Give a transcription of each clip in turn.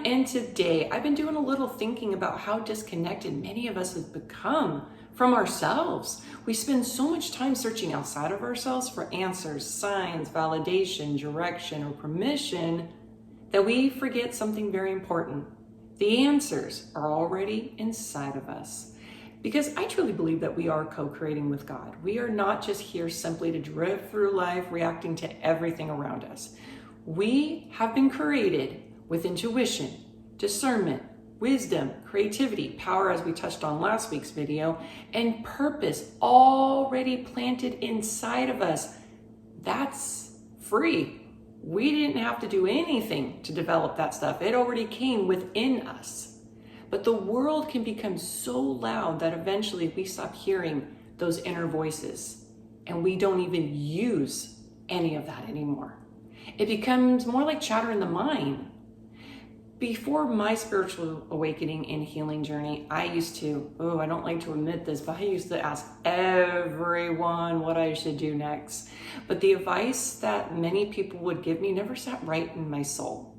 and today I've been doing a little thinking about how disconnected many of us have become from ourselves. We spend so much time searching outside of ourselves for answers, signs, validation, direction, or permission that we forget something very important. The answers are already inside of us. Because I truly believe that we are co-creating with God. We are not just here simply to drift through life reacting to everything around us. We have been created with intuition, discernment, wisdom, creativity, power, as we touched on last week's video, and purpose already planted inside of us. That's free. We didn't have to do anything to develop that stuff. It already came within us. But the world can become so loud that eventually we stop hearing those inner voices and we don't even use any of that anymore. It becomes more like chatter in the mind. Before my spiritual awakening and healing journey, I used to, I don't like to admit this, but I used to ask everyone what I should do next. But the advice that many people would give me never sat right in my soul.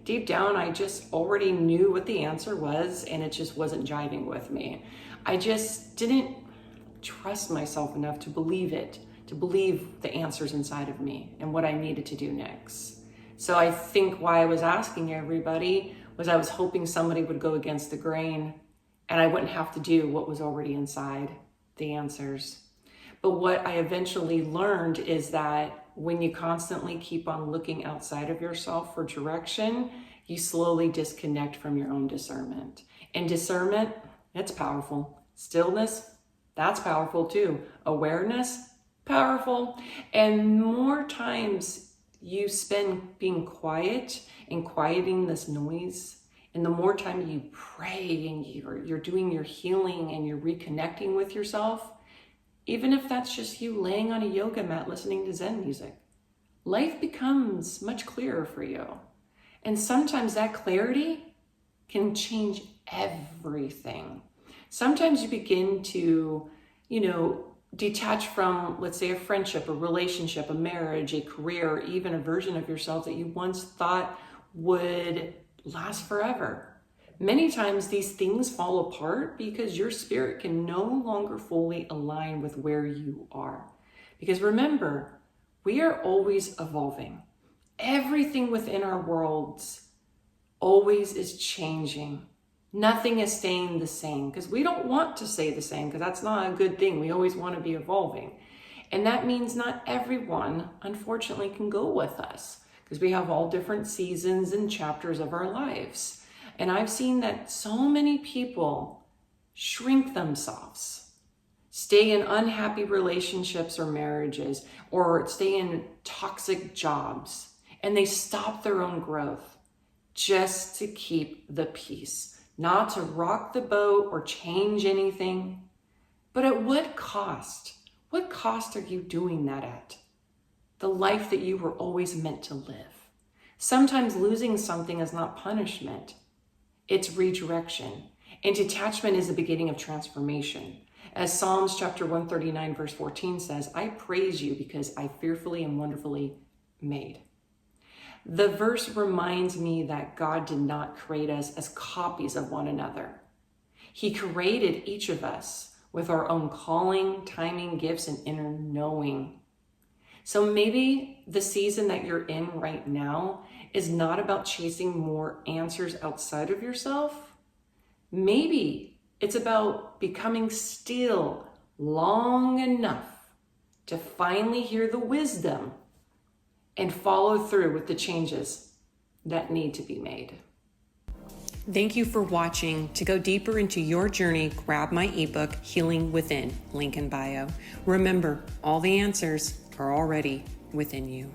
Deep down, I just already knew what the answer was, and it just wasn't jiving with me. I just didn't trust myself enough to believe it, to believe the answers inside of me and what I needed to do next. So I think why I was asking everybody was I was hoping somebody would go against the grain and I wouldn't have to do what was already inside, the answers. But what I eventually learned is that when you constantly keep on looking outside of yourself for direction, you slowly disconnect from your own discernment. And discernment, it's powerful. Stillness, that's powerful too. Awareness, powerful. And more times you spend being quiet and quieting this noise, and the more time you pray and you're doing your healing and you're reconnecting with yourself, even if that's just you laying on a yoga mat listening to Zen music, life becomes much clearer for you. And sometimes that clarity can change everything. Sometimes you begin to, detach from, let's say, a friendship, a relationship, a marriage, a career, or even a version of yourself that you once thought would last forever. Many times these things fall apart because your spirit can no longer fully align with where you are. Because remember, we are always evolving. Everything within our worlds always is changing. Nothing is staying the same because we don't want to stay the same because that's not a good thing. We always want to be evolving. And that means not everyone, unfortunately, can go with us because we have all different seasons and chapters of our lives. And I've seen that so many people shrink themselves, stay in unhappy relationships or marriages, or stay in toxic jobs, and they stop their own growth just to keep the peace, not to rock the boat or change anything. But at what cost? What cost are you doing that at? The life that you were always meant to live. Sometimes losing something is not punishment. It's redirection. And detachment is the beginning of transformation. As Psalms chapter 139 verse 14 says, I praise you because I fearfully and wonderfully made. The verse reminds me that God did not create us as copies of one another. He created each of us with our own calling, timing, gifts, and inner knowing. So maybe the season that you're in right now is not about chasing more answers outside of yourself. Maybe it's about becoming still long enough to finally hear the wisdom and follow through with the changes that need to be made. Thank you for watching. To go deeper into your journey, grab my ebook, Healing Within, link in bio. Remember, all the answers are already within you.